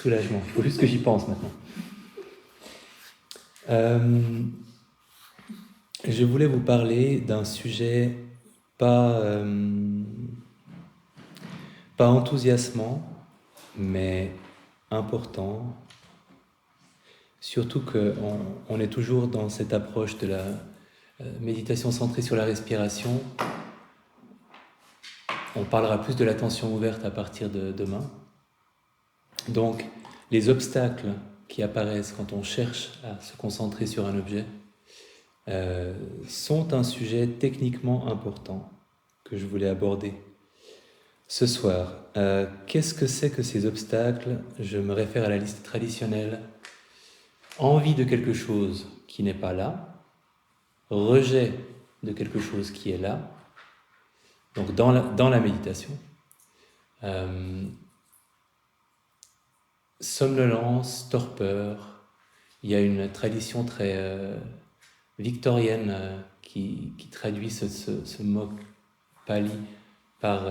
soulagement. Il faut juste que j'y pense maintenant. Je voulais vous parler d'un sujet pas enthousiasmant, mais important. Surtout qu'on est toujours dans cette approche de la méditation centrée sur la respiration. On parlera plus de l'attention ouverte à partir de demain. Donc, les obstacles qui apparaissent quand on cherche à se concentrer sur un objet sont un sujet techniquement important que je voulais aborder ce soir. Qu'est-ce que c'est que ces obstacles? Je me réfère à la liste traditionnelle. Envie de quelque chose qui n'est pas là, rejet de quelque chose qui est là, donc dans la méditation, somnolence, torpeur. Il y a une tradition très victorienne qui traduit ce mot pali par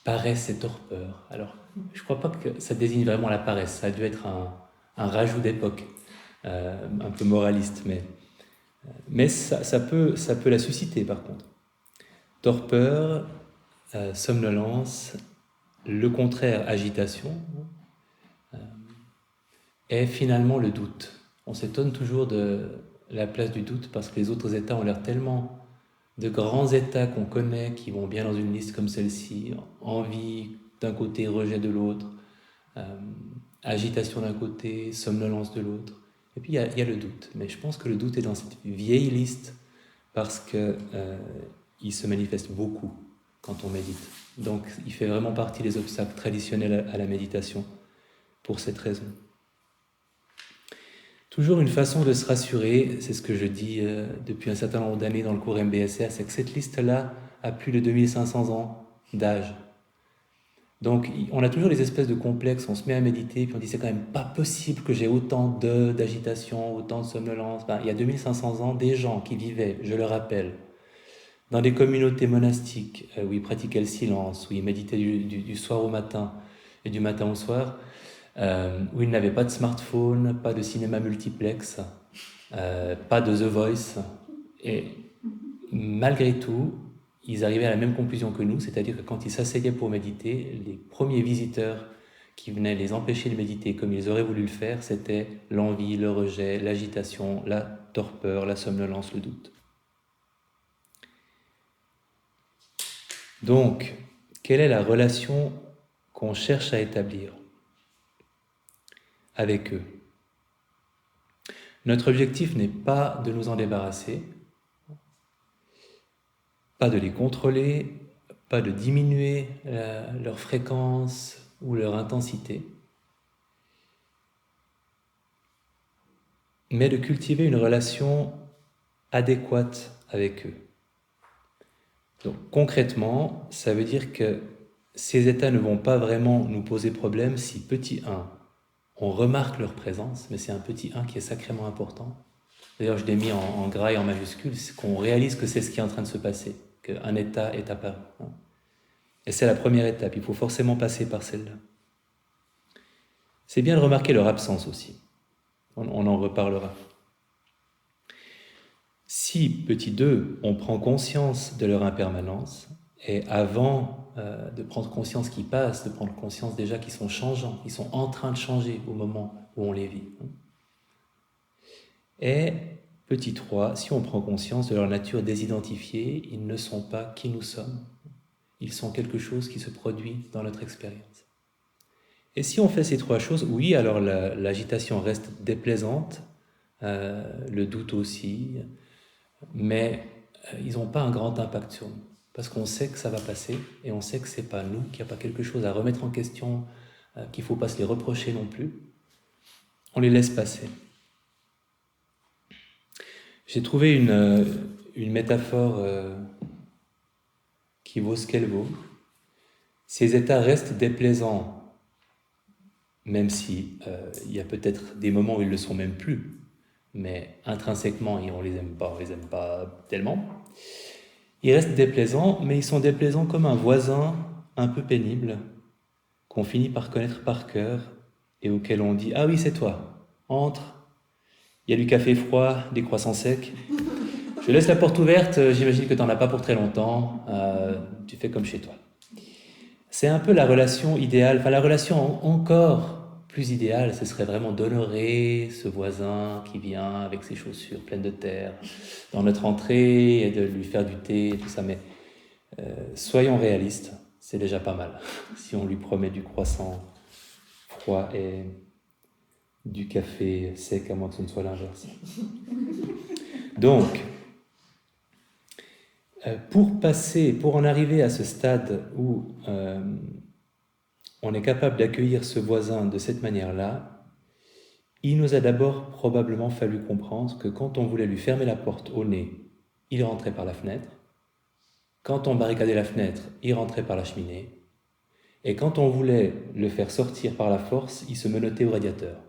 paresse et torpeur. Alors, je ne crois pas que ça désigne vraiment la paresse, ça a dû être un rajout d'époque, un peu moraliste, mais ça peut la susciter par contre. Torpeur, somnolence, le contraire, agitation, est finalement le doute. On s'étonne toujours de la place du doute parce que les autres états ont l'air tellement de grands états qu'on connaît, qui vont bien dans une liste comme celle-ci, envie d'un côté, rejet de l'autre, agitation d'un côté, somnolence de l'autre. Et puis il y a le doute. Mais je pense que le doute est dans cette vieille liste parce qu'il se manifeste beaucoup quand on médite. Donc il fait vraiment partie des obstacles traditionnels à la méditation pour cette raison. Toujours une façon de se rassurer, c'est ce que je dis depuis un certain nombre d'années dans le cours MBSR, c'est que cette liste-là a plus de 2500 ans d'âge. Donc on a toujours des espèces de complexes, on se met à méditer, puis on dit c'est quand même pas possible que j'ai autant d'agitation, autant de somnolence. Il y a 2500 ans, des gens qui vivaient, je le rappelle, dans des communautés monastiques où ils pratiquaient le silence, où ils méditaient du soir au matin et du matin au soir, où ils n'avaient pas de smartphone, pas de cinéma multiplex, pas de The Voice, et malgré tout, ils arrivaient à la même conclusion que nous, c'est-à-dire que quand ils s'asseyaient pour méditer, les premiers visiteurs qui venaient les empêcher de méditer comme ils auraient voulu le faire, c'était l'envie, le rejet, l'agitation, la torpeur, la somnolence, le doute. Donc, quelle est la relation qu'on cherche à établir avec eux? Notre objectif n'est pas de nous en débarrasser, pas de les contrôler, pas de diminuer leur fréquence ou leur intensité, mais de cultiver une relation adéquate avec eux. Donc concrètement, ça veut dire que ces états ne vont pas vraiment nous poser problème si petit 1, on remarque leur présence, mais c'est un petit 1 qui est sacrément important. D'ailleurs, je l'ai mis en gras et en majuscule, c'est qu'on réalise que c'est ce qui est en train de se passer, qu'un état est apparu. Et c'est la première étape, il faut forcément passer par celle-là. C'est bien de remarquer leur absence aussi. On en reparlera. Si, petit 2, on prend conscience de leur impermanence, et avant de prendre conscience qu'ils passent, de prendre conscience déjà qu'ils sont changeants, ils sont en train de changer au moment où on les vit. Et petit 3, si on prend conscience de leur nature désidentifiée, ils ne sont pas qui nous sommes, ils sont quelque chose qui se produit dans notre expérience. Et si on fait ces 3 choses, oui, alors l'agitation reste déplaisante, le doute aussi, mais ils n'ont pas un grand impact sur nous, parce qu'on sait que ça va passer, et on sait que ce n'est pas nous, qu'il n'y a pas quelque chose à remettre en question, qu'il ne faut pas se les reprocher non plus. On les laisse passer. J'ai trouvé une métaphore qui vaut ce qu'elle vaut. Ces états restent déplaisants, même si il y a peut-être des moments où ils ne le sont même plus, mais intrinsèquement, on les aime pas tellement. Ils restent déplaisants, mais ils sont déplaisants comme un voisin un peu pénible, qu'on finit par connaître par cœur et auquel on dit « Ah oui, c'est toi, entre, il y a du café froid, des croissants secs. Je laisse la porte ouverte, j'imagine que tu n'en as pas pour très longtemps, tu fais comme chez toi. » C'est un peu la relation idéale, enfin la relation encore plus idéale, ce serait vraiment d'honorer ce voisin qui vient avec ses chaussures pleines de terre dans notre entrée et de lui faire du thé et tout ça, mais soyons réalistes, c'est déjà pas mal si on lui promet du croissant froid et du café sec, à moins que ce ne soit l'inverse. Donc, pour en arriver à ce stade où on est capable d'accueillir ce voisin de cette manière-là, il nous a d'abord probablement fallu comprendre que quand on voulait lui fermer la porte au nez, il rentrait par la fenêtre. Quand on barricadait la fenêtre, il rentrait par la cheminée. Et quand on voulait le faire sortir par la force, il se menottait au radiateur.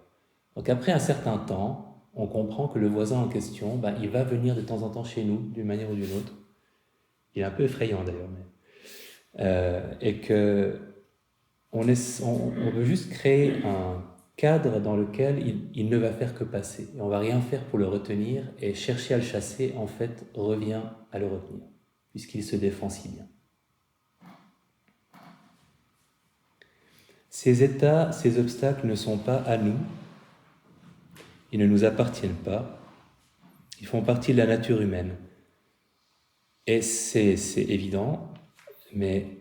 Donc après un certain temps, on comprend que le voisin en question, il va venir de temps en temps chez nous, d'une manière ou d'une autre. Il est un peu effrayant d'ailleurs. Et que on veut juste créer un cadre dans lequel il ne va faire que passer. Et on ne va rien faire pour le retenir, et chercher à le chasser, en fait, revient à le retenir, puisqu'il se défend si bien. Ces états, ces obstacles ne sont pas à nous, ils ne nous appartiennent pas, ils font partie de la nature humaine. Et c'est évident, mais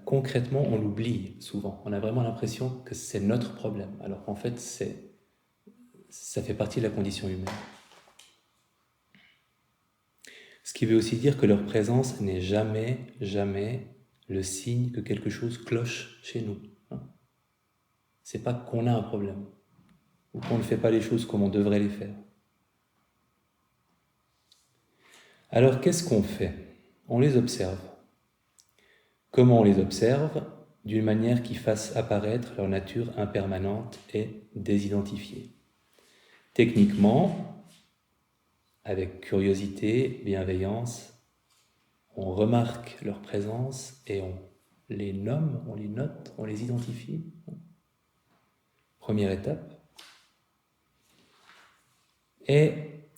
concrètement, on l'oublie souvent. On a vraiment l'impression que c'est notre problème, alors qu'en fait, ça fait partie de la condition humaine. Ce qui veut aussi dire que leur présence n'est jamais, jamais le signe que quelque chose cloche chez nous. C'est pas qu'on a un problème, ou qu'on ne fait pas les choses comme on devrait les faire. Alors qu'est-ce qu'on fait? On les observe. Comment on les observe? D'une manière qui fasse apparaître leur nature impermanente et désidentifiée. Techniquement, avec curiosité, bienveillance, on remarque leur présence et on les nomme, on les note, on les identifie. Première étape. Et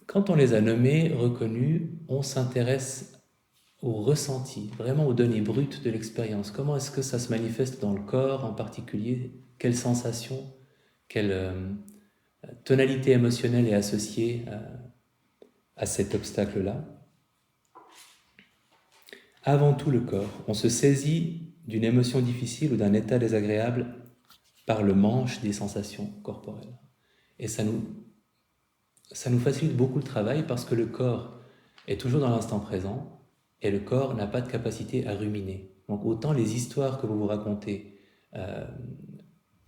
quand on les a nommés, reconnus, on s'intéresse au ressenti, vraiment aux données brutes de l'expérience. Comment est-ce que ça se manifeste dans le corps en particulier? Quelle sensation, quelle tonalité émotionnelle est associée à cet obstacle-là? Avant tout le corps, on se saisit d'une émotion difficile ou d'un état désagréable par le manche des sensations corporelles. Et ça nous facilite beaucoup le travail parce que le corps est toujours dans l'instant présent et le corps n'a pas de capacité à ruminer. Donc autant les histoires que vous vous racontez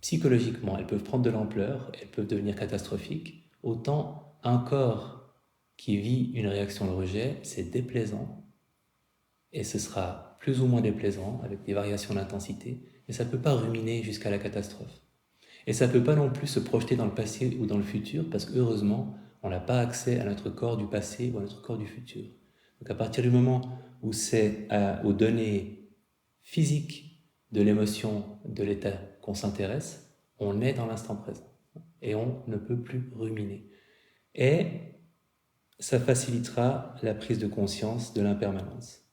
psychologiquement, elles peuvent prendre de l'ampleur, elles peuvent devenir catastrophiques, autant un corps qui vit une réaction de rejet, c'est déplaisant et ce sera plus ou moins déplaisant avec des variations d'intensité, mais ça ne peut pas ruminer jusqu'à la catastrophe. Et ça ne peut pas non plus se projeter dans le passé ou dans le futur parce que heureusement, on n'a pas accès à notre corps du passé ou à notre corps du futur. Donc à partir du moment où c'est aux données physiques de l'émotion, de l'état qu'on s'intéresse, on est dans l'instant présent et on ne peut plus ruminer. Et ça facilitera la prise de conscience de l'impermanence.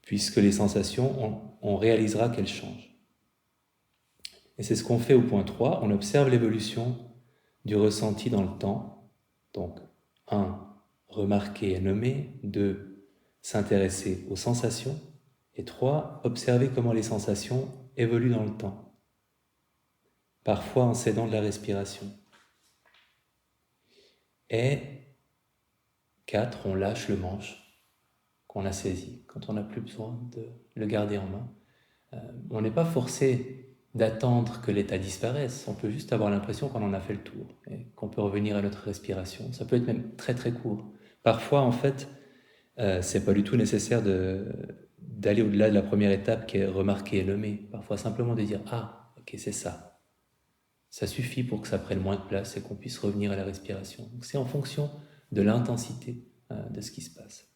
Puisque les sensations, on réalisera qu'elles changent. Et c'est ce qu'on fait au point 3, on observe l'évolution du ressenti dans le temps. Donc, 1, remarquer et nommer, 2, s'intéresser aux sensations, et 3, observer comment les sensations évoluent dans le temps, parfois en s'aidant de la respiration. Et 4, on lâche le manche qu'on a saisi, quand on n'a plus besoin de le garder en main. On n'est pas forcé d'attendre que l'état disparaisse, on peut juste avoir l'impression qu'on en a fait le tour et qu'on peut revenir à notre respiration. Ça peut être même très très court. Parfois, en fait, c'est pas du tout nécessaire d'aller au-delà de la première étape qui est remarquer et nommer. Parfois, simplement de dire « Ah, ok, c'est ça ». Ça suffit pour que ça prenne moins de place et qu'on puisse revenir à la respiration. Donc, c'est en fonction de l'intensité de ce qui se passe.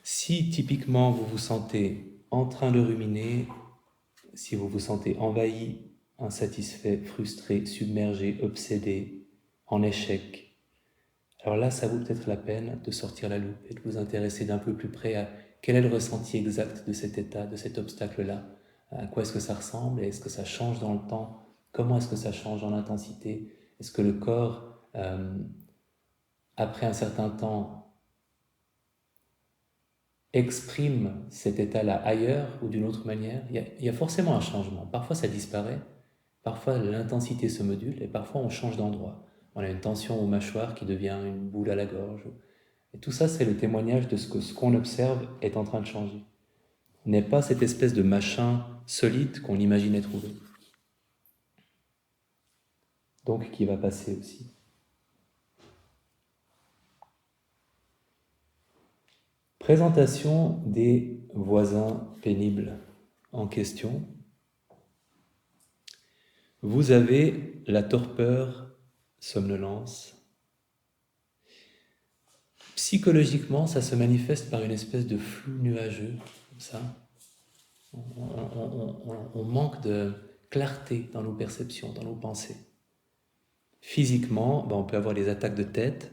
Si typiquement vous vous sentez en train de ruminer, si vous vous sentez envahi, insatisfait, frustré, submergé, obsédé, en échec, alors là, ça vaut peut-être la peine de sortir la loupe et de vous intéresser d'un peu plus près à quel est le ressenti exact de cet état, de cet obstacle-là. À quoi est-ce que ça ressemble? Est-ce que ça change dans le temps? Comment est-ce que ça change en intensité? Est-ce que le corps, après un certain temps, exprime cet état-là ailleurs ou d'une autre manière? Il y a forcément un changement. Parfois, ça disparaît. Parfois, l'intensité se module et parfois, on change d'endroit. On a une tension aux mâchoires qui devient une boule à la gorge. Et tout ça, c'est le témoignage de ce qu'on observe est en train de changer. N'est pas cette espèce de machin solide qu'on imaginait trouver. Donc, qui va passer aussi. Présentation des voisins pénibles en question. Vous avez la torpeur, somnolence. Psychologiquement, ça se manifeste par une espèce de flou nuageux, comme ça. On manque de clarté dans nos perceptions, dans nos pensées. Physiquement, on peut avoir des attaques de tête,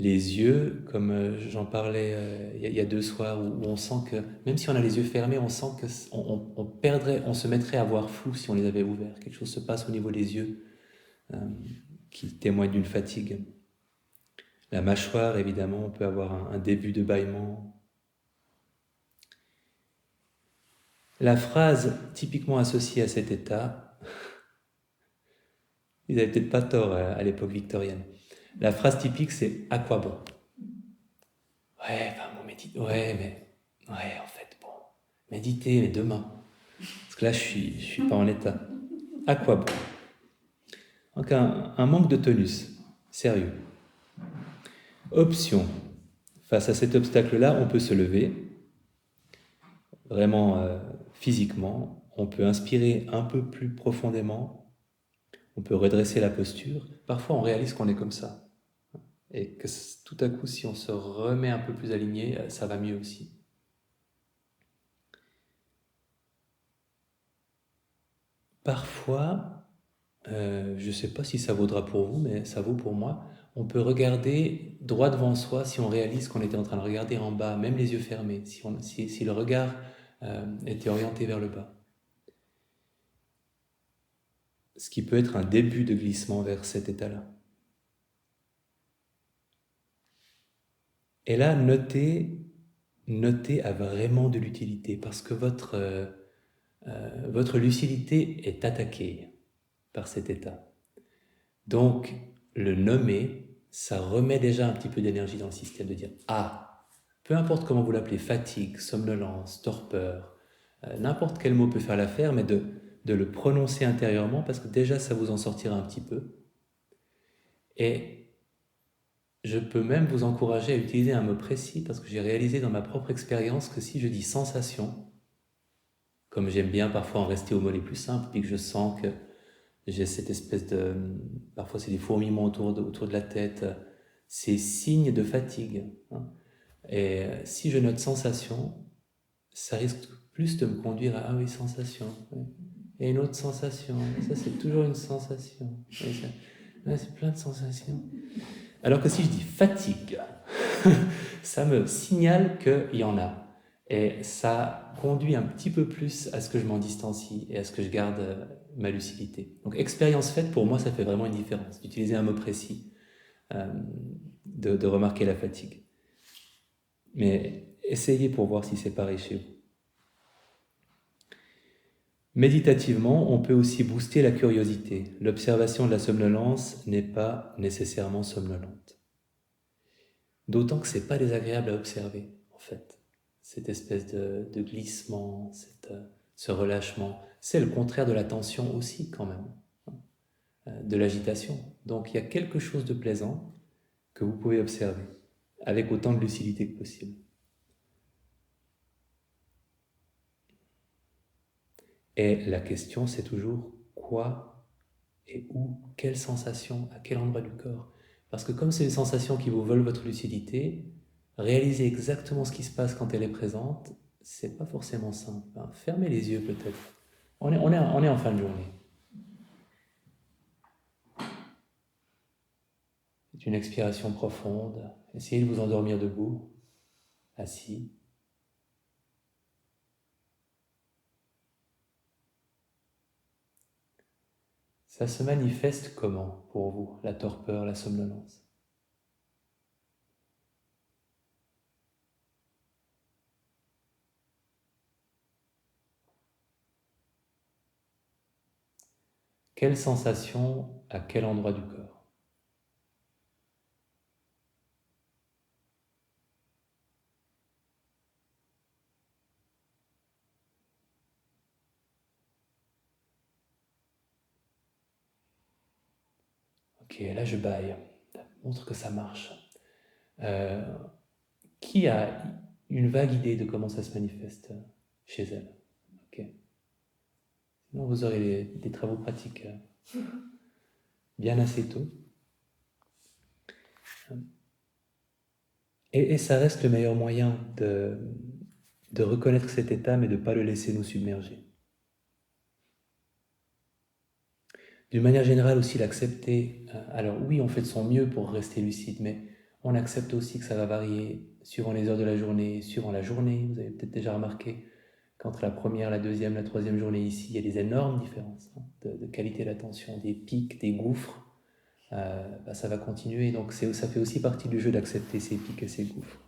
les yeux, comme j'en parlais il y a 2 soirs, où on sent que, même si on a les yeux fermés, on sent on se mettrait à voir flou si on les avait ouverts. Quelque chose se passe au niveau des yeux qui témoigne d'une fatigue. La mâchoire, évidemment, on peut avoir un début de bâillement. La phrase typiquement associée à cet état, ils n'avaient peut-être pas tort à l'époque victorienne. La phrase typique, c'est « à quoi bon ?» Ouais, en fait, bon, méditer, mais demain. Parce que là, je suis pas en état. À quoi bon? Donc, un manque de tonus, sérieux. Option. Face à cet obstacle-là, on peut se lever, vraiment physiquement. On peut inspirer un peu plus profondément. On peut redresser la posture. Parfois, on réalise qu'on est comme ça. Et que tout à coup, si on se remet un peu plus aligné, ça va mieux aussi. Parfois, je ne sais pas si ça vaudra pour vous, mais ça vaut pour moi, on peut regarder droit devant soi si on réalise qu'on était en train de regarder en bas, même les yeux fermés, si le regard était orienté vers le bas. Ce qui peut être un début de glissement vers cet état-là. Et là, notez a vraiment de l'utilité parce que votre lucidité est attaquée par cet état. Donc, le nommer, ça remet déjà un petit peu d'énergie dans le système de dire « Ah !» Peu importe comment vous l'appelez, fatigue, somnolence, torpeur, n'importe quel mot peut faire l'affaire, mais de le prononcer intérieurement parce que déjà, ça vous en sortira un petit peu. Et je peux même vous encourager à utiliser un mot précis parce que j'ai réalisé dans ma propre expérience que si je dis sensation, comme j'aime bien parfois en rester aux mots les plus simples, puis que je sens que j'ai cette espèce de... Parfois c'est des fourmillements autour de la tête, c'est signe de fatigue. Hein. Et si je note sensation, ça risque plus de me conduire à « Ah oui, sensation. Oui. Et une autre sensation. Ça c'est toujours une sensation. C'est plein de sensations. » Alors que si je dis fatigue, ça me signale qu'il y en a. Et ça conduit un petit peu plus à ce que je m'en distancie et à ce que je garde ma lucidité. Donc expérience faite, pour moi, ça fait vraiment une différence. D'utiliser un mot précis, de remarquer la fatigue. Mais essayez pour voir si c'est pareil chez vous. Méditativement, on peut aussi booster la curiosité. L'observation de la somnolence n'est pas nécessairement somnolente. D'autant que ce n'est pas désagréable à observer, en fait. Cette espèce de glissement, ce relâchement. C'est le contraire de la tension aussi, quand même, de l'agitation. Donc il y a quelque chose de plaisant que vous pouvez observer, avec autant de lucidité que possible. Et la question, c'est toujours quoi et où, quelle sensation, à quel endroit du corps. Parce que comme c'est une sensation qui vous vole votre lucidité, réaliser exactement ce qui se passe quand elle est présente, c'est pas forcément simple. Hein. Fermez les yeux peut-être. On est en fin de journée. C'est une expiration profonde. Essayez de vous endormir debout, assis. Ça se manifeste comment pour vous, la torpeur, la somnolence? Quelle sensation à quel endroit du corps? Ok, là je baille. Ça montre que ça marche. Qui a une vague idée de comment ça se manifeste chez elle? Ok. Sinon vous aurez des travaux pratiques bien assez tôt. Et ça reste le meilleur moyen de reconnaître cet état, mais de ne pas le laisser nous submerger. D'une manière générale aussi, l'accepter. Alors oui, on fait de son mieux pour rester lucide, mais on accepte aussi que ça va varier suivant les heures de la journée, suivant la journée. Vous avez peut-être déjà remarqué qu'entre la première, la deuxième, la troisième journée ici, il y a des énormes différences de qualité d'attention, des pics, des gouffres. Ça va continuer, donc ça fait aussi partie du jeu d'accepter ces pics et ces gouffres.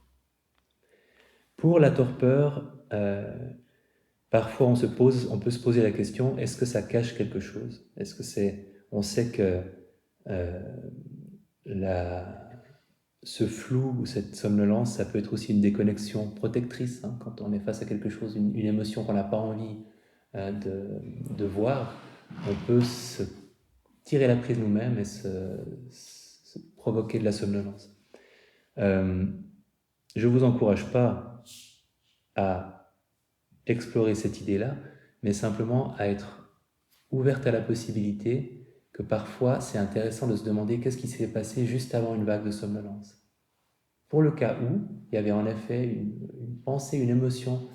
Pour la torpeur, parfois on peut se poser la question, est-ce que ça cache quelque chose? Est-ce que on sait que ce flou ou cette somnolence, ça peut être aussi une déconnexion protectrice, hein, quand on est face à quelque chose, une émotion qu'on n'a pas envie de voir, on peut se tirer la prise nous-mêmes et se provoquer de la somnolence. Je ne vous encourage pas à explorer cette idée-là, mais simplement à être ouverte à la possibilité que parfois c'est intéressant de se demander qu'est-ce qui s'est passé juste avant une vague de somnolence. Pour le cas où il y avait en effet une pensée, une émotion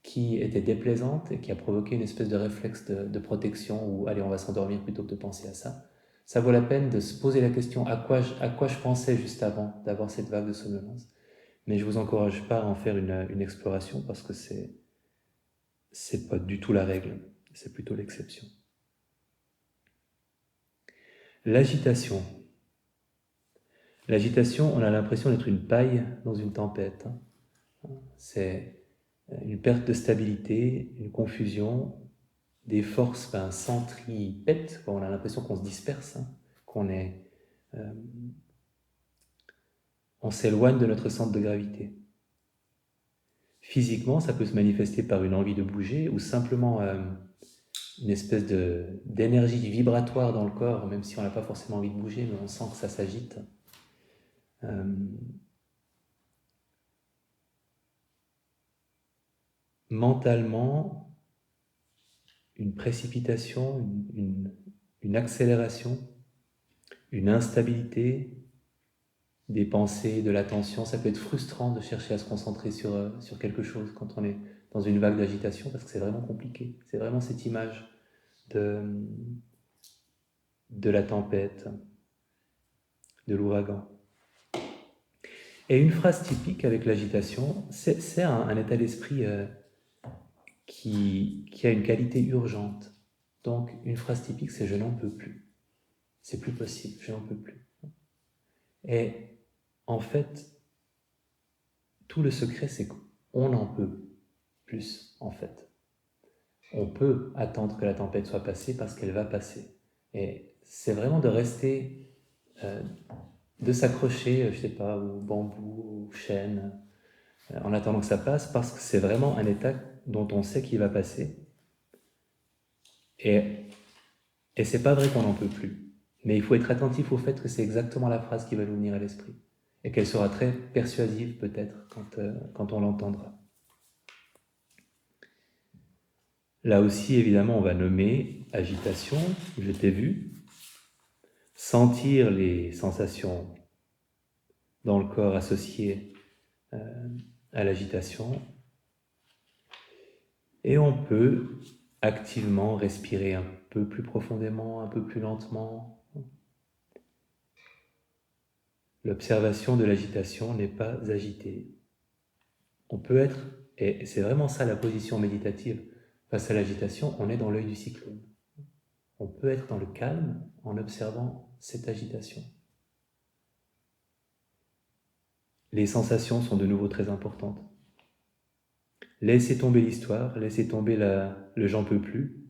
qui était déplaisante et qui a provoqué une espèce de réflexe de protection où allez, on va s'endormir plutôt que de penser à ça. Ça vaut la peine de se poser la question à quoi je pensais juste avant d'avoir cette vague de somnolence. Mais je ne vous encourage pas à en faire une exploration parce que c'est pas du tout la règle, c'est plutôt l'exception. L'agitation. L'agitation, on a l'impression d'être une paille dans une tempête. C'est une perte de stabilité, une confusion, des forces centripètes, on a l'impression qu'on se disperse, on s'éloigne de notre centre de gravité. Physiquement, ça peut se manifester par une envie de bouger ou simplement une espèce d'énergie vibratoire dans le corps, même si on n'a pas forcément envie de bouger, mais on sent que ça s'agite. Mentalement, une précipitation, une accélération, une instabilité, des pensées, de l'attention. Ça peut être frustrant de chercher à se concentrer sur quelque chose quand on est dans une vague d'agitation, parce que c'est vraiment compliqué. C'est vraiment cette image de la tempête, de l'ouragan. Et une phrase typique avec l'agitation, c'est un état d'esprit qui a une qualité urgente. Donc une phrase typique, c'est « je n'en peux plus ». C'est plus possible, je n'en peux plus. Et en fait, tout le secret, c'est qu'on en peut plus, en fait. On peut attendre que la tempête soit passée parce qu'elle va passer. Et c'est vraiment de rester, de s'accrocher, je sais pas, au bambou, aux chênes, en attendant que ça passe, parce que c'est vraiment un état dont on sait qu'il va passer. Et c'est pas vrai qu'on n'en peut plus. Mais il faut être attentif au fait que c'est exactement la phrase qui va nous venir à l'esprit. Et qu'elle sera très persuasive peut-être quand on l'entendra. Là aussi, évidemment, on va nommer agitation, je t'ai vu, sentir les sensations dans le corps associés à l'agitation. Et on peut activement respirer un peu plus profondément, un peu plus lentement. L'observation de l'agitation n'est pas agitée. On peut être, et c'est vraiment ça la position méditative, face à l'agitation, on est dans l'œil du cyclone. On peut être dans le calme en observant cette agitation. Les sensations sont de nouveau très importantes. Laissez tomber l'histoire, laissez tomber le j'en peux plus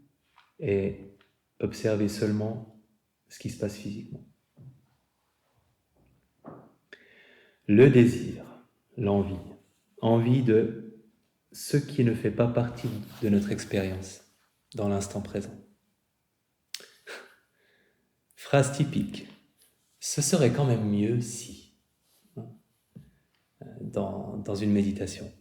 et observez seulement ce qui se passe physiquement. Le désir, l'envie, envie de ce qui ne fait pas partie de notre expérience dans l'instant présent. Phrase typique, ce serait quand même mieux si, dans une méditation.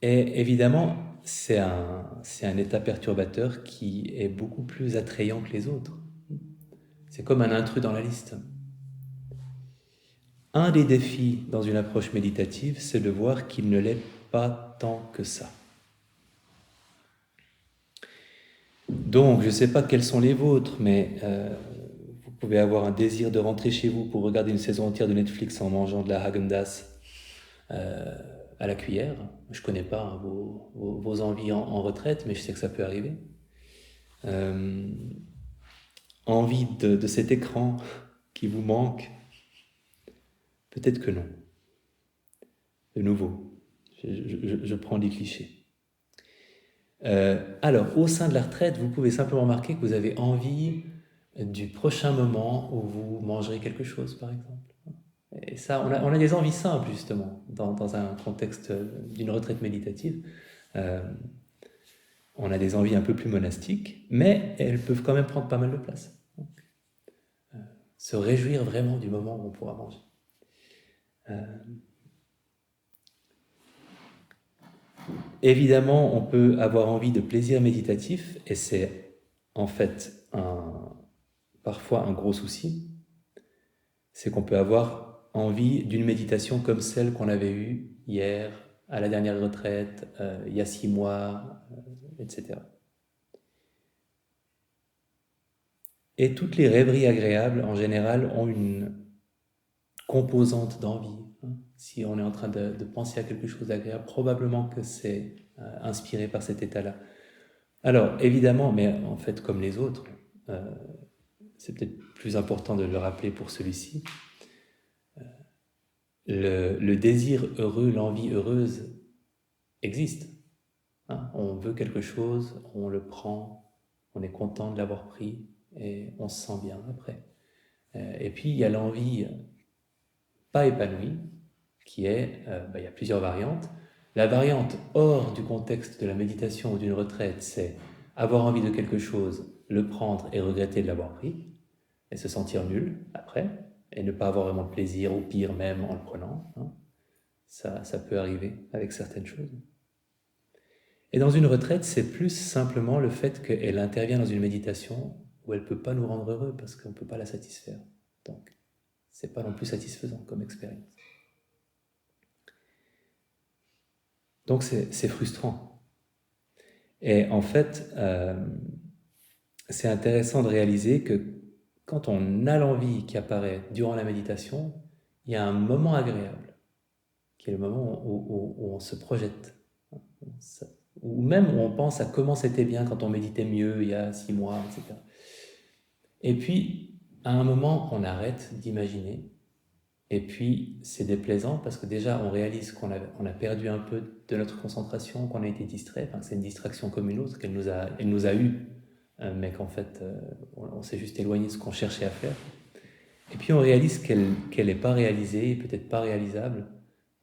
Et évidemment, c'est un état perturbateur qui est beaucoup plus attrayant que les autres. C'est comme un intrus dans la liste. Un des défis dans une approche méditative, c'est de voir qu'il ne l'est pas tant que ça. Donc, je ne sais pas quels sont les vôtres, mais vous pouvez avoir un désir de rentrer chez vous pour regarder une saison entière de Netflix en mangeant de la Häagen-Dazs à la cuillère. Je ne connais pas vos envies en retraite, mais je sais que ça peut arriver. Envie de cet écran qui vous manque. Peut-être que non. De nouveau, je prends des clichés. Alors, au sein de la retraite, vous pouvez simplement remarquer que vous avez envie du prochain moment où vous mangerez quelque chose, par exemple. Et ça, on a des envies simples, justement, dans un contexte d'une retraite méditative. On a des envies un peu plus monastiques, mais elles peuvent quand même prendre pas mal de place. Donc, se réjouir vraiment du moment où on pourra manger. Évidemment, on peut avoir envie de plaisir méditatif, et c'est en fait parfois un gros souci, c'est qu'on peut avoir envie d'une méditation comme celle qu'on avait eue hier, à la dernière retraite, il y a 6 mois, etc. Et toutes les rêveries agréables, en général, ont une composante d'envie. Si on est en train de penser à quelque chose d'agréable, probablement que c'est inspiré par cet état-là. Alors, évidemment, mais en fait, comme les autres, c'est peut-être plus important de le rappeler pour celui-ci, le désir heureux, l'envie heureuse existe. On veut quelque chose, on le prend, on est content de l'avoir pris et on se sent bien après. Et puis, il y a l'envie pas épanouie, qui est, il y a plusieurs variantes. La variante hors du contexte de la méditation ou d'une retraite, c'est avoir envie de quelque chose, le prendre et regretter de l'avoir pris, et se sentir nul après, et ne pas avoir vraiment de plaisir, ou pire même en le prenant. Ça peut arriver avec certaines choses. Et dans une retraite, c'est plus simplement le fait qu'elle intervient dans une méditation où elle ne peut pas nous rendre heureux parce qu'on ne peut pas la satisfaire. Donc, ce n'est pas non plus satisfaisant comme expérience. Donc, c'est frustrant. Et en fait, c'est intéressant de réaliser que quand on a l'envie qui apparaît durant la méditation, il y a un moment agréable, qui est le moment où on se projette. Ou même où on pense à comment c'était bien quand on méditait mieux il y a 6 mois, etc. Et puis, à un moment, on arrête d'imaginer. Et puis, c'est déplaisant parce que déjà, on réalise qu'on a perdu un peu de notre concentration, qu'on a été distrait. Enfin, c'est une distraction comme une autre, elle nous a eu, mais qu'en fait, on s'est juste éloigné de ce qu'on cherchait à faire. Et puis, on réalise qu'elle n'est pas réalisée, peut-être pas réalisable.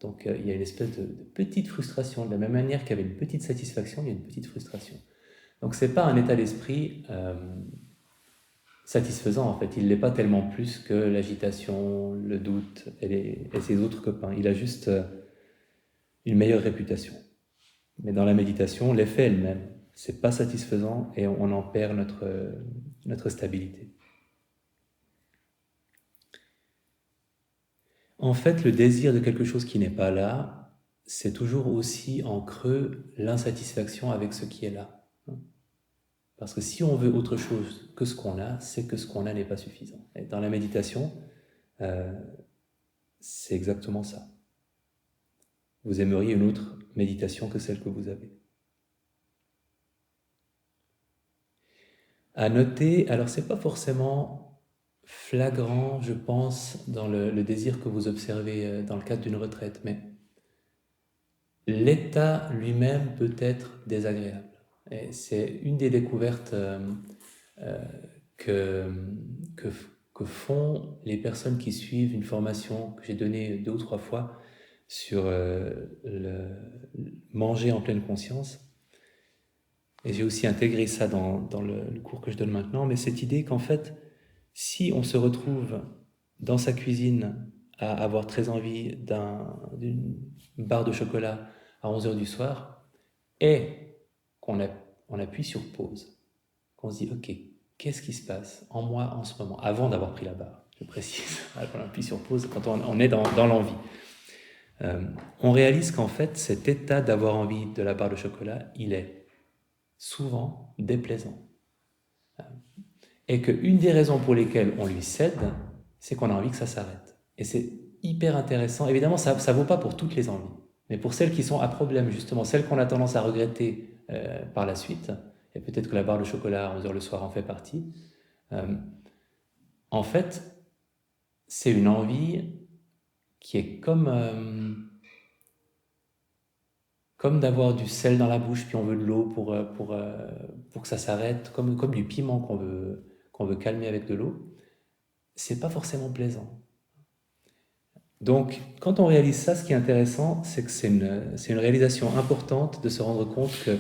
Donc, il y a une espèce de petite frustration. De la même manière qu'il y avait une petite satisfaction, il y a une petite frustration. Donc, ce n'est pas un état d'esprit satisfaisant, en fait. Il ne l'est pas tellement plus que l'agitation, le doute et ses autres copains. Il a juste une meilleure réputation. Mais dans la méditation, l'effet est le même. Ce n'est pas satisfaisant et on en perd notre stabilité. En fait, le désir de quelque chose qui n'est pas là, c'est toujours aussi en creux l'insatisfaction avec ce qui est là. Parce que si on veut autre chose que ce qu'on a, c'est que ce qu'on a n'est pas suffisant. Et dans la méditation, c'est exactement ça. Vous aimeriez une autre méditation que celle que vous avez. À noter, alors c'est pas forcément flagrant, je pense, dans le désir que vous observez dans le cadre d'une retraite, mais l'état lui-même peut être désagréable. Et c'est une des découvertes que, que, que font les personnes qui suivent une formation que j'ai donnée 2 ou 3 fois sur le manger en pleine conscience. Et j'ai aussi intégré ça dans le cours que je donne maintenant, mais cette idée qu'en fait, si on se retrouve dans sa cuisine à avoir très envie d'une barre de chocolat à 11h du soir, et qu'on appuie sur pause, qu'on se dit, ok, qu'est-ce qui se passe en moi en ce moment, avant d'avoir pris la barre, je précise, qu'on appuie sur pause quand on est dans l'envie. On réalise qu'en fait, cet état d'avoir envie de la barre de chocolat, il est souvent déplaisant. Et qu'une des raisons pour lesquelles on lui cède, c'est qu'on a envie que ça s'arrête. Et c'est hyper intéressant. Évidemment, ça ne vaut pas pour toutes les envies, mais pour celles qui sont à problème, justement, celles qu'on a tendance à regretter par la suite, et peut-être que la barre de chocolat à 11h le soir en fait partie, en fait, c'est une envie qui est comme d'avoir du sel dans la bouche, puis on veut de l'eau pour que ça s'arrête, comme du piment qu'on veut calmer avec de l'eau. C'est pas forcément plaisant. Donc, quand on réalise ça, ce qui est intéressant, c'est que c'est une réalisation importante de se rendre compte que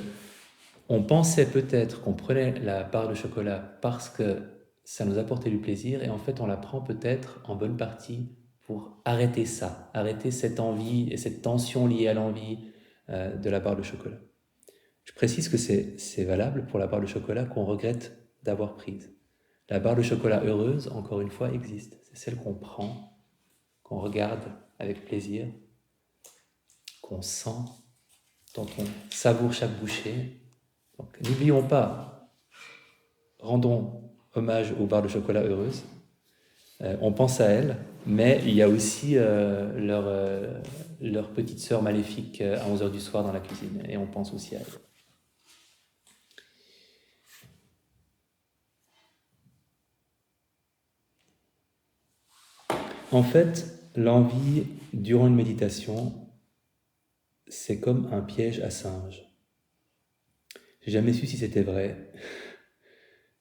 on pensait peut-être qu'on prenait la barre de chocolat parce que ça nous apportait du plaisir, et en fait, on la prend peut-être en bonne partie pour arrêter ça, arrêter cette envie et cette tension liée à l'envie de la barre de chocolat. Je précise que c'est valable pour la barre de chocolat qu'on regrette d'avoir prise. La barre de chocolat heureuse, encore une fois, existe. C'est celle qu'on prend, qu'on regarde avec plaisir, qu'on sent, dont on savoure chaque bouchée. Donc, n'oublions pas, rendons hommage aux barres de chocolat heureuses. On pense à elles, mais il y a aussi leur petite sœur maléfique à 11h du soir dans la cuisine, et on pense aussi à elle. En fait, l'envie durant une méditation, c'est comme un piège à singe. J'ai jamais su si c'était vrai.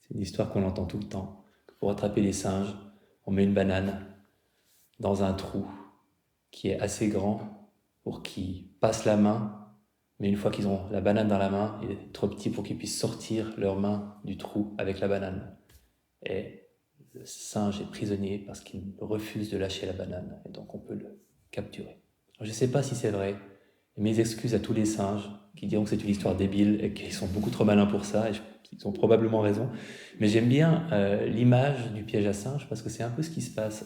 C'est une histoire qu'on entend tout le temps. Pour attraper les singes, on met une banane dans un trou qui est assez grand pour qu'ils passent la main, mais une fois qu'ils ont la banane dans la main, il est trop petit pour qu'ils puissent sortir leurs mains du trou avec la banane. Et le singe est prisonnier parce qu'il refuse de lâcher la banane, et donc on peut le capturer. Alors, je ne sais pas si c'est vrai, et mes excuses à tous les singes qui diront que c'est une histoire débile et qu'ils sont beaucoup trop malins pour ça, et ils ont probablement raison, mais j'aime bien l'image du piège à singe, parce que c'est un peu ce qui se passe.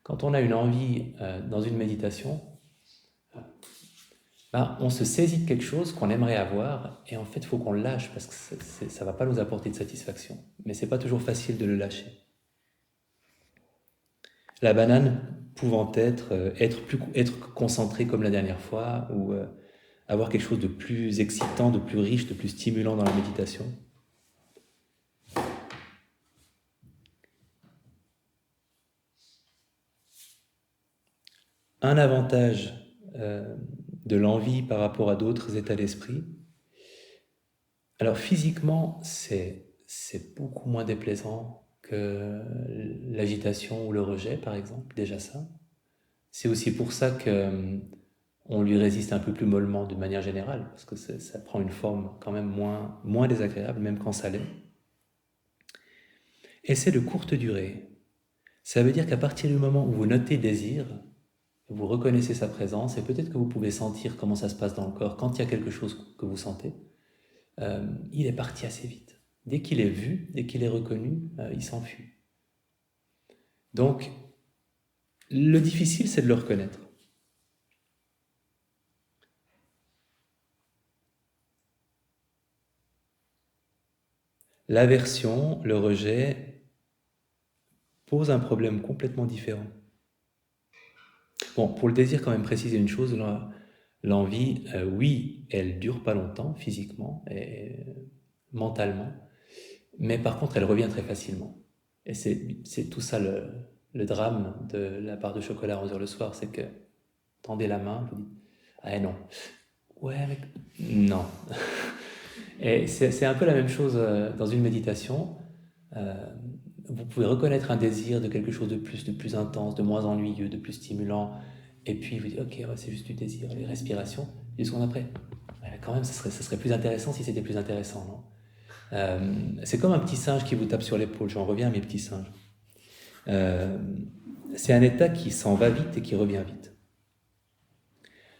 Quand on a une envie dans une méditation, on se saisit de quelque chose qu'on aimerait avoir, et en fait il faut qu'on le lâche parce que ça ne va pas nous apporter de satisfaction, mais c'est pas toujours facile de le lâcher. La banane pouvant être concentrée comme la dernière fois, ou avoir quelque chose de plus excitant, de plus riche, de plus stimulant dans la méditation. Un avantage de l'envie par rapport à d'autres états d'esprit, alors physiquement c'est beaucoup moins déplaisant que l'agitation ou le rejet, par exemple, déjà ça. C'est aussi pour ça qu'on lui résiste un peu plus mollement de manière générale, parce que ça prend une forme quand même moins désagréable, même quand ça l'est. Et c'est de courte durée. Ça veut dire qu'à partir du moment où vous notez désir, vous reconnaissez sa présence, et peut-être que vous pouvez sentir comment ça se passe dans le corps quand il y a quelque chose que vous sentez, il est parti assez vite. Dès qu'il est vu, dès qu'il est reconnu, il s'enfuit. Donc, Le difficile, c'est de le reconnaître. L'aversion, le rejet, pose un problème complètement différent. Bon, pour le désir, quand même préciser une chose, l'envie, oui, elle dure pas longtemps, physiquement et mentalement, mais par contre, elle revient très facilement. Et c'est tout ça le drame de la barre de chocolat à 11h le soir, c'est que tendez la main, vous dites « Ah non, ouais, mais non ». Et c'est un peu la même chose dans une méditation. Vous pouvez reconnaître un désir de quelque chose de plus intense, de moins ennuyeux, de plus stimulant, et puis vous dites ok, ouais, c'est juste du désir, les respirations, et ce qu'on après. Ouais, quand même, ça serait plus intéressant si c'était plus intéressant, non? C'est comme un petit singe qui vous tape sur l'épaule. J'en reviens à mes petits singes. C'est un état qui s'en va vite et qui revient vite.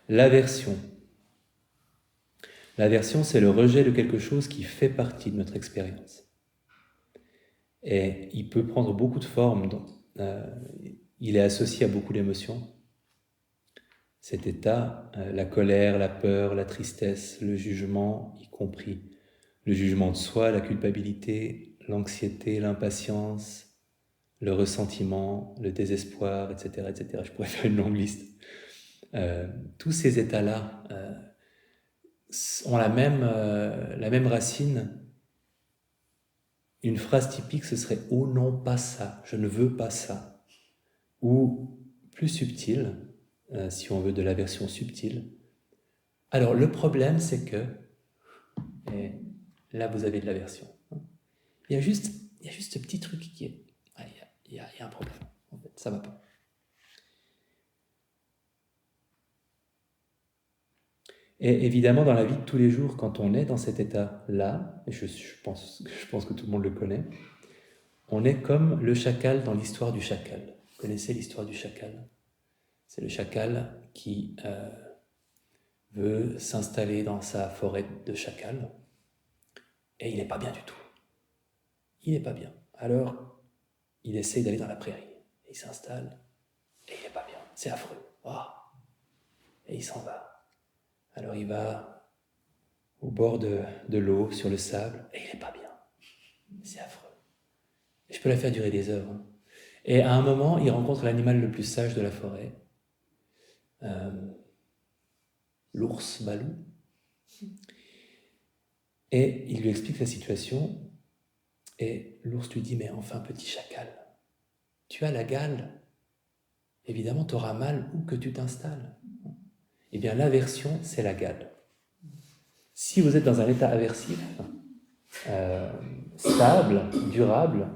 L'aversion. L'aversion, c'est le rejet de quelque chose qui fait partie de notre expérience. Et il peut prendre beaucoup de formes. Il est associé à beaucoup d'émotions. Cet état, la colère, la peur, la tristesse, le jugement, y compris le jugement de soi, la culpabilité, l'anxiété, l'impatience, le ressentiment, le désespoir, etc., etc. Je pourrais faire une longue liste. Tous ces états-là ont la même racine. Une phrase typique, ce serait « Oh non, pas ça, je ne veux pas ça ». Ou plus subtil, si on veut de l'aversion subtile. Alors le problème, c'est que, et là vous avez de l'aversion, il y a juste ce petit truc qui est, il y a un problème, en fait, ça va pas. Et évidemment, dans la vie de tous les jours, quand on est dans cet état-là, et je pense que tout le monde le connaît, on est comme le chacal dans l'histoire du chacal. Vous connaissez l'histoire du chacal? C'est le chacal qui veut s'installer dans sa forêt de chacal, et il n'est pas bien du tout. Il n'est pas bien. Alors, il essaye d'aller dans la prairie. Il s'installe, et il n'est pas bien. C'est affreux. Oh. Et il s'en va. Alors il va au bord de l'eau, sur le sable, et il n'est pas bien. C'est affreux. Et je peux la faire durer des heures. Hein. Et à un moment, il rencontre l'animal le plus sage de la forêt, l'ours Balou, et il lui explique la situation, et l'ours lui dit « Mais enfin, petit chacal, tu as la gale, évidemment tu auras mal où que tu t'installes. » Eh bien, l'aversion, c'est la gale. Si vous êtes dans un état aversif, stable, durable,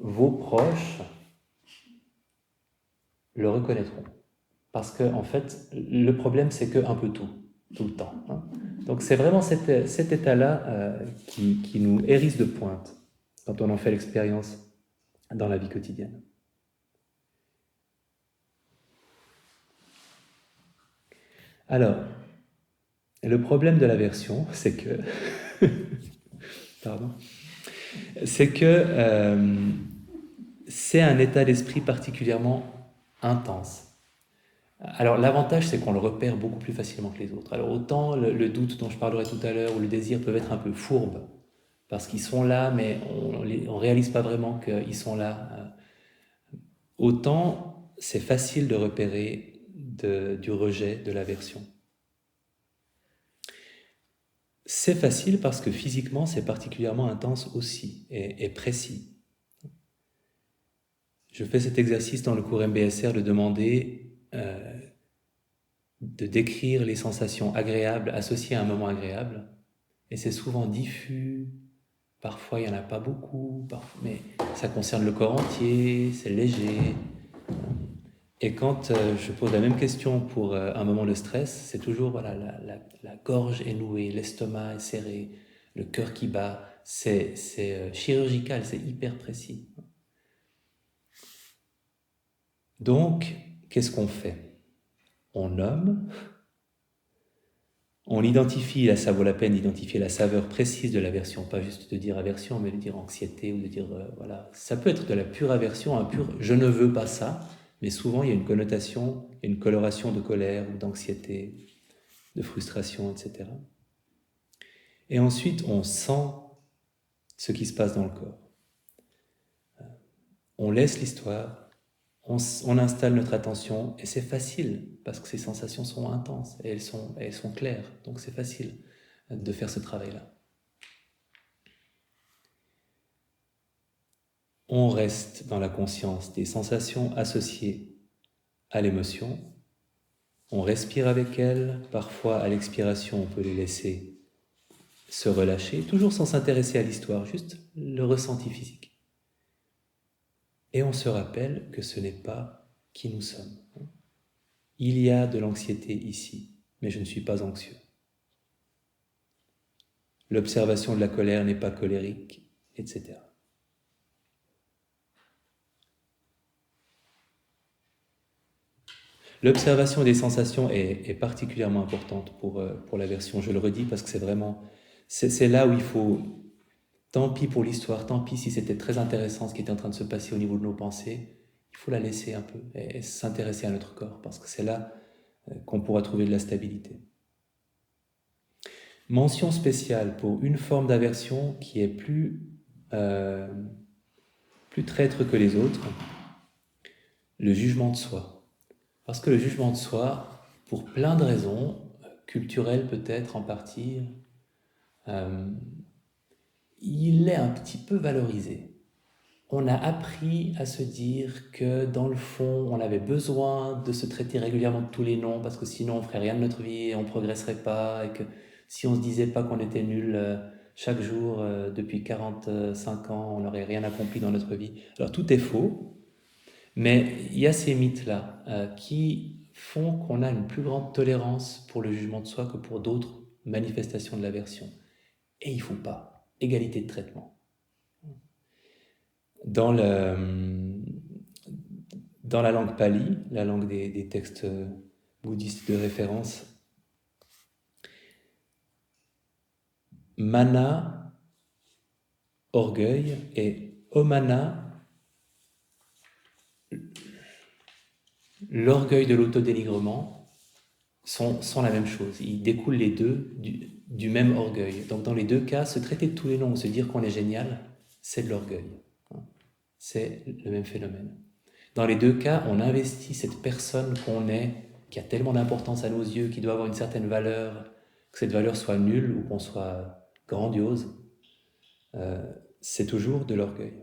vos proches le reconnaîtront. Parce que, en fait, le problème, c'est qu'un peu tout le temps. Hein. Donc, c'est vraiment cet état-là qui nous hérisse de pointe quand on en fait l'expérience dans la vie quotidienne. Alors, le problème de l'aversion, c'est que... Pardon. C'est que c'est un état d'esprit particulièrement intense. Alors l'avantage, c'est qu'on le repère beaucoup plus facilement que les autres. Alors autant le doute dont je parlerai tout à l'heure ou le désir peuvent être un peu fourbes, parce qu'ils sont là, mais on ne réalise pas vraiment qu'ils sont là. Autant c'est facile de repérer du rejet, de l'aversion. C'est facile parce que physiquement, c'est particulièrement intense aussi et précis. Je fais cet exercice dans le cours MBSR de demander de décrire les sensations agréables associées à un moment agréable. Et c'est souvent diffus, parfois il n'y en a pas beaucoup, mais ça concerne le corps entier, c'est léger. Et quand je pose la même question pour un moment de stress, c'est toujours voilà, la gorge est nouée, l'estomac est serré, le cœur qui bat, c'est chirurgical, c'est hyper précis. Donc, qu'est-ce qu'on fait? On nomme, on identifie, ça vaut la peine d'identifier la saveur précise de l'aversion, pas juste de dire aversion, mais de dire anxiété ou de dire, voilà. Ça peut être de la pure aversion, un pur « je ne veux pas ça », Mais souvent, il y a une connotation, une coloration de colère ou d'anxiété, de frustration, etc. Et ensuite, on sent ce qui se passe dans le corps. On laisse l'histoire, on installe notre attention, et c'est facile, parce que ces sensations sont intenses, et elles sont claires, donc c'est facile de faire ce travail-là. On reste dans la conscience des sensations associées à l'émotion, on respire avec elles, parfois à l'expiration on peut les laisser se relâcher, toujours sans s'intéresser à l'histoire, juste le ressenti physique. Et on se rappelle que ce n'est pas qui nous sommes. Il y a de l'anxiété ici, mais je ne suis pas anxieux. L'observation de la colère n'est pas colérique, etc. L'observation des sensations est particulièrement importante pour l'aversion, je le redis, parce que c'est là où il faut, tant pis pour l'histoire, tant pis si c'était très intéressant ce qui était en train de se passer au niveau de nos pensées, il faut la laisser un peu et s'intéresser à notre corps, parce que c'est là qu'on pourra trouver de la stabilité. Mention spéciale pour une forme d'aversion qui est plus traître que les autres, le jugement de soi. Parce que le jugement de soi, pour plein de raisons, culturelles peut-être en partie, il est un petit peu valorisé. On a appris à se dire que dans le fond, on avait besoin de se traiter régulièrement de tous les noms parce que sinon on ferait rien de notre vie et on progresserait pas, et que si on se disait pas qu'on était nul chaque jour depuis 45 ans, on n'aurait rien accompli dans notre vie. Alors tout est faux, mais il y a ces mythes-là qui font qu'on a une plus grande tolérance pour le jugement de soi que pour d'autres manifestations de l'aversion. Et il ne faut pas. Égalité de traitement. Dans la langue pali, la langue des textes bouddhistes de référence, mana, orgueil, et omana, l'orgueil de l'autodénigrement, sont la même chose. Ils découlent les deux du même orgueil. Donc dans les deux cas, se traiter de tous les noms ou se dire qu'on est génial, c'est de l'orgueil. C'est le même phénomène. Dans les deux cas, on investit cette personne qu'on est, qui a tellement d'importance à nos yeux, qui doit avoir une certaine valeur, que cette valeur soit nulle ou qu'on soit grandiose, c'est toujours de l'orgueil.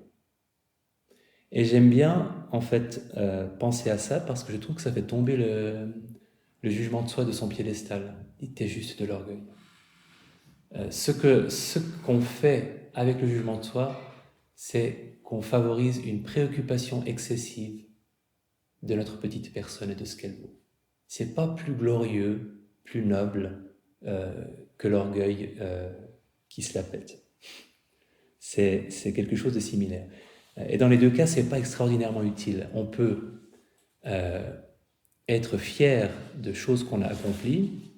Et j'aime bien, en fait, penser à ça parce que je trouve que ça fait tomber le jugement de soi de son piédestal. T'es juste de l'orgueil. Ce qu'on fait avec le jugement de soi, c'est qu'on favorise une préoccupation excessive de notre petite personne et de ce qu'elle vaut. C'est pas plus glorieux, plus noble que l'orgueil qui se la pète. C'est quelque chose de similaire. Et dans les deux cas, c'est pas extraordinairement utile. On peut être fier de choses qu'on a accomplies,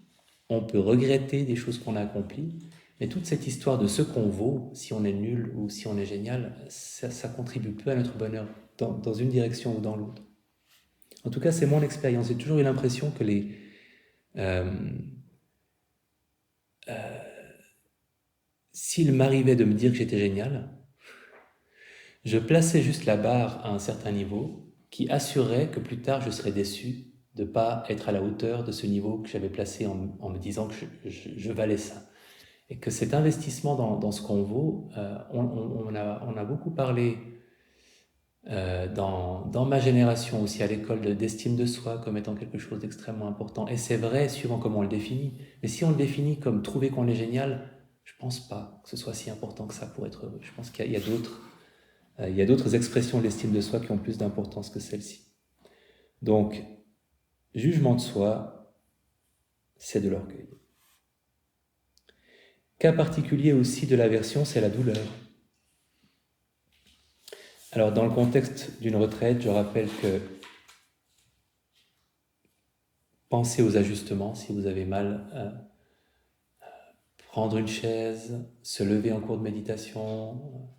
on peut regretter des choses qu'on a accomplies, mais toute cette histoire de ce qu'on vaut, si on est nul ou si on est génial, ça contribue peu à notre bonheur dans une direction ou dans l'autre. En tout cas, c'est mon expérience. J'ai toujours eu l'impression que s'il m'arrivait de me dire que j'étais génial, je plaçais juste la barre à un certain niveau qui assurait que plus tard je serais déçu de ne pas être à la hauteur de ce niveau que j'avais placé en me disant que je valais ça. Et que cet investissement dans ce qu'on vaut, on a beaucoup parlé dans ma génération aussi à l'école d'estime de soi comme étant quelque chose d'extrêmement important. Et c'est vrai suivant comment on le définit. Mais si on le définit comme trouver qu'on est génial, je ne pense pas que ce soit si important que ça pour être heureux. Je pense qu'il y a d'autres expressions de l'estime de soi qui ont plus d'importance que celle-ci. Donc, jugement de soi, c'est de l'orgueil. Cas particulier aussi de l'aversion, c'est la douleur. Alors, dans le contexte d'une retraite, je rappelle que pensez aux ajustements si vous avez mal. Prendre une chaise, se lever en cours de méditation,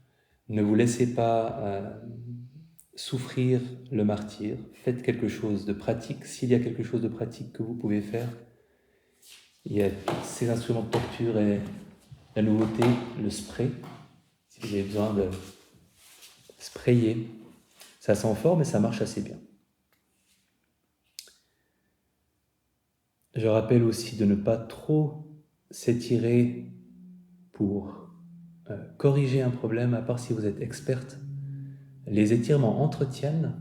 ne vous laissez pas souffrir le martyre, faites quelque chose de pratique. S'il y a quelque chose de pratique que vous pouvez faire, il y a ces instruments de torture et la nouveauté, le spray. Si vous avez besoin de sprayer, ça sent fort, mais ça marche assez bien. Je rappelle aussi de ne pas trop s'étirer pour corriger un problème, à part si vous êtes experte. Les étirements entretiennent,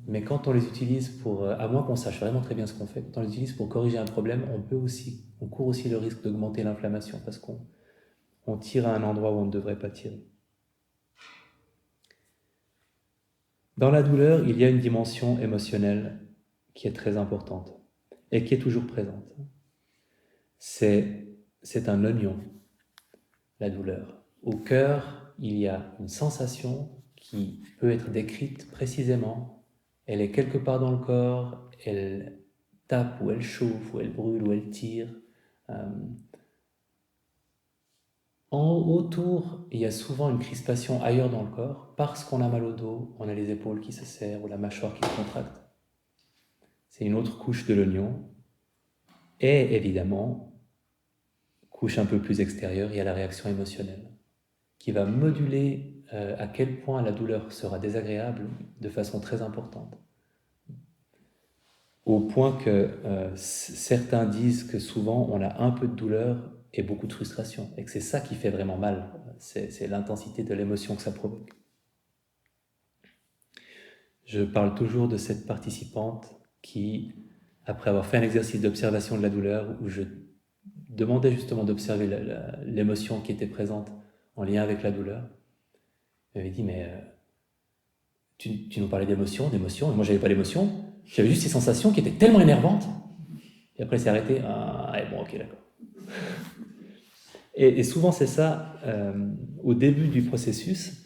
mais quand on les utilise pour, à moins qu'on sache vraiment très bien ce qu'on fait, quand on les utilise pour corriger un problème, on court aussi le risque d'augmenter l'inflammation parce qu'on tire à un endroit où on ne devrait pas tirer. Dans la douleur, il y a une dimension émotionnelle qui est très importante et qui est toujours présente. C'est un oignon, la douleur. Au cœur, il y a une sensation qui peut être décrite précisément. Elle est quelque part dans le corps, elle tape ou elle chauffe ou elle brûle ou elle tire. Autour, il y a souvent une crispation ailleurs dans le corps parce qu'on a mal au dos, on a les épaules qui se serrent ou la mâchoire qui se contracte. C'est une autre couche de l'oignon. Et évidemment, couche un peu plus extérieure, il y a la réaction émotionnelle qui va moduler à quel point la douleur sera désagréable de façon très importante. Au point que certains disent que souvent on a un peu de douleur et beaucoup de frustration, et que c'est ça qui fait vraiment mal, c'est l'intensité de l'émotion que ça provoque. Je parle toujours de cette participante qui, après avoir fait un exercice d'observation de la douleur, où je demandais justement d'observer l'émotion qui était présente en lien avec la douleur, elle m'avait dit, mais tu nous parlais d'émotion, et moi j'avais pas d'émotion, j'avais juste ces sensations qui étaient tellement énervantes. Et après, c'est arrêté. Ah, bon, ok, d'accord. Et souvent, c'est ça, au début du processus,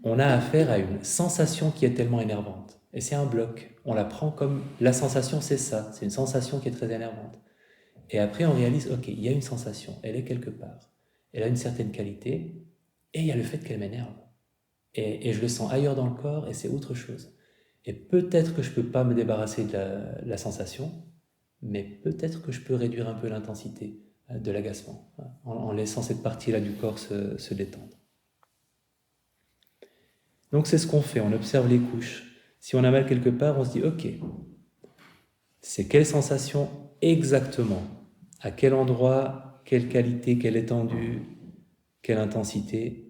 on a affaire à une sensation qui est tellement énervante. Et c'est un bloc. On la prend comme la sensation, c'est ça. C'est une sensation qui est très énervante. Et après, on réalise, ok, il y a une sensation, elle est quelque part. Elle a une certaine qualité, et il y a le fait qu'elle m'énerve. Et je le sens ailleurs dans le corps, et c'est autre chose. Et peut-être que je ne peux pas me débarrasser de la sensation, mais peut-être que je peux réduire un peu l'intensité de l'agacement, en laissant cette partie-là du corps se détendre. Donc c'est ce qu'on fait, on observe les couches. Si on a mal quelque part, on se dit, ok, c'est quelle sensation exactement, à quel endroit, quelle qualité, quelle étendue, quelle intensité.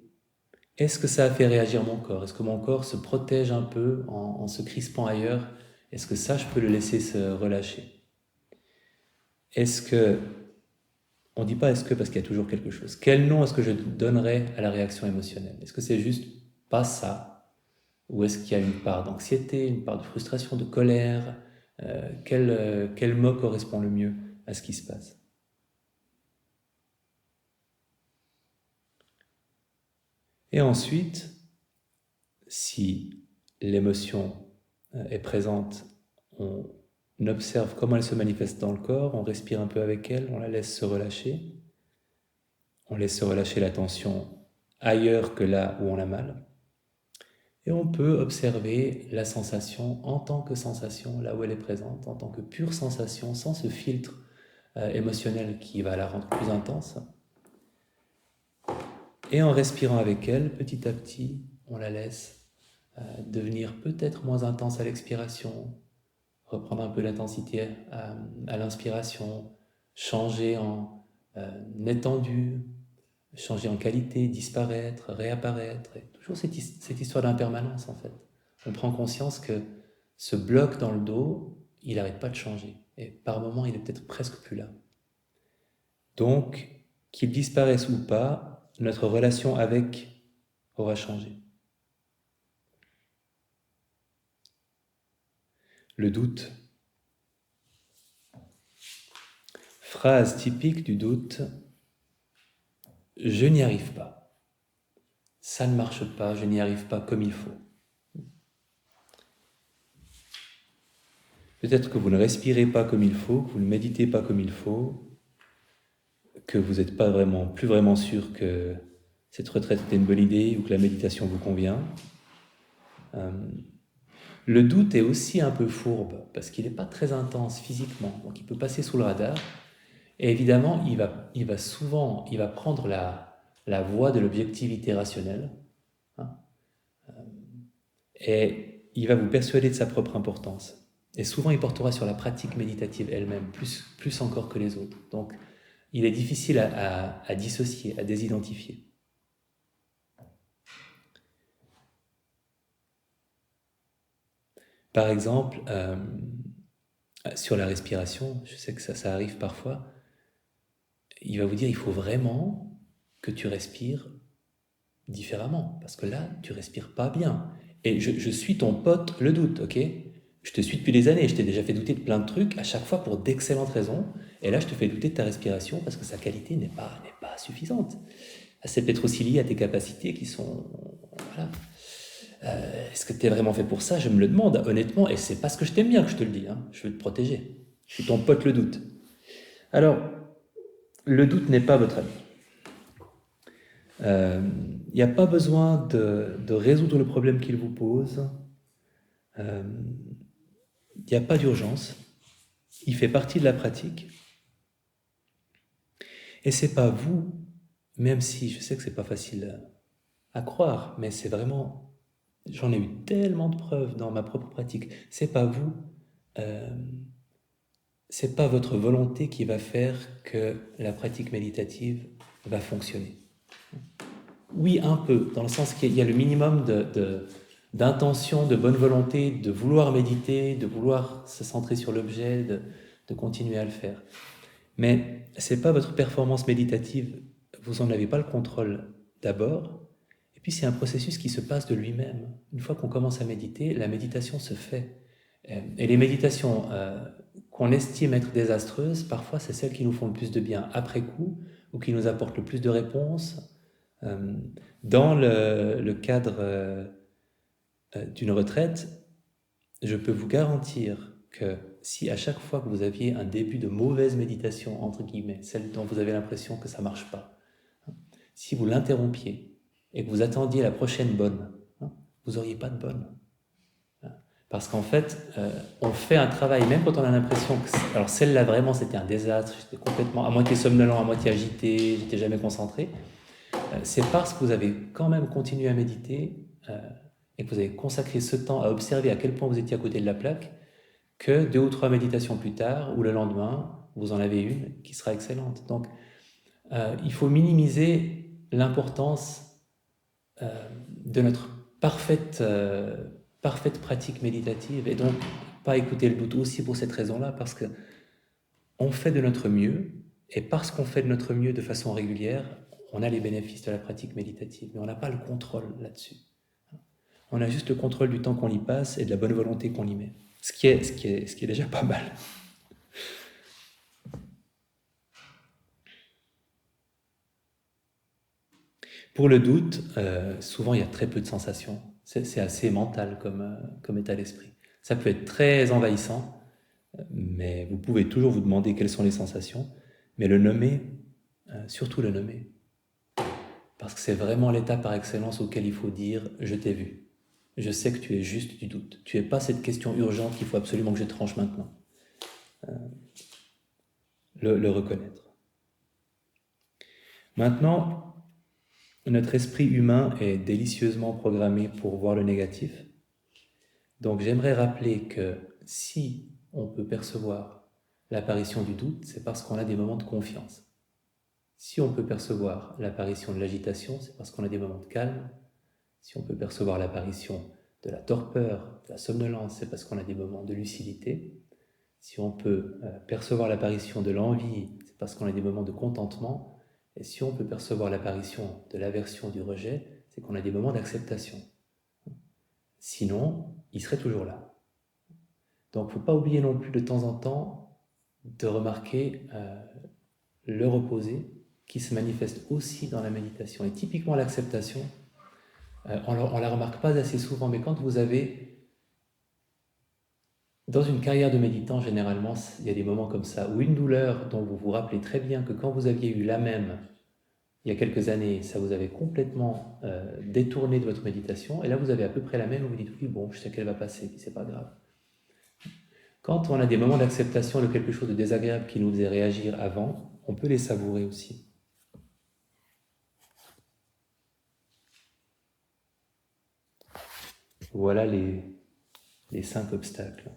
Est-ce que ça a fait réagir mon corps? Est-ce que mon corps se protège un peu en se crispant ailleurs? Est-ce que ça, je peux le laisser se relâcher? Est-ce que... On ne dit pas est-ce que parce qu'il y a toujours quelque chose. Quel nom est-ce que je donnerais à la réaction émotionnelle? Est-ce que c'est juste pas ça? Ou est-ce qu'il y a une part d'anxiété, une part de frustration, de colère? Quel mot correspond le mieux à ce qui se passe? Et ensuite, si l'émotion est présente, on observe comment elle se manifeste dans le corps, on respire un peu avec elle, on la laisse se relâcher. On laisse se relâcher la tension ailleurs que là où on a mal. Et on peut observer la sensation en tant que sensation, là où elle est présente, en tant que pure sensation, sans ce filtre émotionnel qui va la rendre plus intense. Et en respirant avec elle, petit à petit, on la laisse devenir peut-être moins intense à l'expiration, reprendre un peu l'intensité à l'inspiration, changer en étendue, changer en qualité, disparaître, réapparaître. Et toujours cette histoire d'impermanence en fait. On prend conscience que ce bloc dans le dos, il n'arrête pas de changer. Et par moments, il est peut-être presque plus là. Donc, qu'il disparaisse ou pas, notre relation avec aura changé. Le doute. Phrase typique du doute. Je n'y arrive pas. Ça ne marche pas, je n'y arrive pas comme il faut. Peut-être que vous ne respirez pas comme il faut, que vous ne méditez pas comme il faut, que vous n'êtes pas plus vraiment sûr que cette retraite était une bonne idée ou que la méditation vous convient. Le doute est aussi un peu fourbe parce qu'il n'est pas très intense physiquement, donc il peut passer sous le radar. Et évidemment, il va prendre la voie de l'objectivité rationnelle, hein, et il va vous persuader de sa propre importance. Et souvent, il portera sur la pratique méditative elle-même, plus encore que les autres. Donc, il est difficile à dissocier, à désidentifier. Par exemple, sur la respiration, je sais que ça arrive parfois, il va vous dire il faut vraiment que tu respires différemment, parce que là, tu respires pas bien. Et je suis ton pote, le doute, ok? Je te suis depuis des années, je t'ai déjà fait douter de plein de trucs, à chaque fois pour d'excellentes raisons, et là, je te fais douter de ta respiration parce que sa qualité n'est pas suffisante. C'est peut-être aussi lié à tes capacités qui sont... Voilà. Est-ce que tu es vraiment fait pour ça? Je me le demande, honnêtement, et c'est parce que je t'aime bien que je te le dis, hein. Je veux te protéger. Je suis ton pote, le doute. Alors, le doute n'est pas votre ami. Il n'y a pas besoin de résoudre le problème qu'il vous pose. Il n'y a pas d'urgence. Il fait partie de la pratique. Et c'est pas vous, même si je sais que c'est pas facile à croire, mais c'est vraiment, j'en ai eu tellement de preuves dans ma propre pratique. C'est pas vous, euh, c'est pas votre volonté qui va faire que la pratique méditative va fonctionner. Oui, un peu, dans le sens qu'il y a le minimum d'intention, de bonne volonté, de vouloir méditer, de vouloir se centrer sur l'objet, de continuer à le faire. Mais ce n'est pas votre performance méditative, vous n'en avez pas le contrôle d'abord, et puis c'est un processus qui se passe de lui-même. Une fois qu'on commence à méditer, la méditation se fait. Et les méditations qu'on estime être désastreuses, parfois c'est celles qui nous font le plus de bien après coup, ou qui nous apportent le plus de réponses. Dans le cadre d'une retraite, je peux vous garantir que si à chaque fois que vous aviez un début de mauvaise méditation, entre guillemets, celle dont vous avez l'impression que ça ne marche pas, si vous l'interrompiez et que vous attendiez la prochaine bonne, vous n'auriez pas de bonne. Parce qu'en fait, on fait un travail, même quand on a l'impression que... Alors celle-là, vraiment, c'était un désastre, j'étais complètement à moitié somnolent, à moitié agité, j'étais jamais concentré. C'est parce que vous avez quand même continué à méditer et que vous avez consacré ce temps à observer à quel point vous étiez à côté de la plaque, que 2 ou 3 méditations plus tard, ou le lendemain, vous en avez une qui sera excellente. Donc, il faut minimiser l'importance de notre parfaite pratique méditative, et donc pas écouter le doute aussi pour cette raison-là, parce que on fait de notre mieux, et parce qu'on fait de notre mieux de façon régulière, on a les bénéfices de la pratique méditative, mais on n'a pas le contrôle là-dessus. On a juste le contrôle du temps qu'on y passe et de la bonne volonté qu'on y met. Ce qui est déjà pas mal. Pour le doute, souvent il y a très peu de sensations. C'est assez mental comme état d'esprit. Ça peut être très envahissant, mais vous pouvez toujours vous demander quelles sont les sensations, mais le nommer, surtout le nommer. Parce que c'est vraiment l'état par excellence auquel il faut dire « je t'ai vu ». Je sais que tu es juste du doute. Tu n'es pas cette question urgente qu'il faut absolument que je tranche maintenant. Le reconnaître. Maintenant, notre esprit humain est délicieusement programmé pour voir le négatif. Donc j'aimerais rappeler que si on peut percevoir l'apparition du doute, c'est parce qu'on a des moments de confiance. Si on peut percevoir l'apparition de l'agitation, c'est parce qu'on a des moments de calme. Si on peut percevoir l'apparition de la torpeur, de la somnolence, c'est parce qu'on a des moments de lucidité. Si on peut percevoir l'apparition de l'envie, c'est parce qu'on a des moments de contentement. Et si on peut percevoir l'apparition de l'aversion, du rejet, c'est qu'on a des moments d'acceptation. Sinon, il serait toujours là. Donc, il ne faut pas oublier non plus de temps en temps de remarquer le reposer qui se manifeste aussi dans la méditation. Et typiquement l'acceptation, on ne la remarque pas assez souvent, mais quand vous avez, dans une carrière de méditant, généralement, il y a des moments comme ça, où une douleur dont vous vous rappelez très bien que quand vous aviez eu la même, il y a quelques années, ça vous avait complètement détourné de votre méditation, et là vous avez à peu près la même, vous vous dites oui, bon, je sais qu'elle va passer, puis c'est pas grave. Quand on a des moments d'acceptation de quelque chose de désagréable qui nous faisait réagir avant, on peut les savourer aussi. Voilà les 5 obstacles.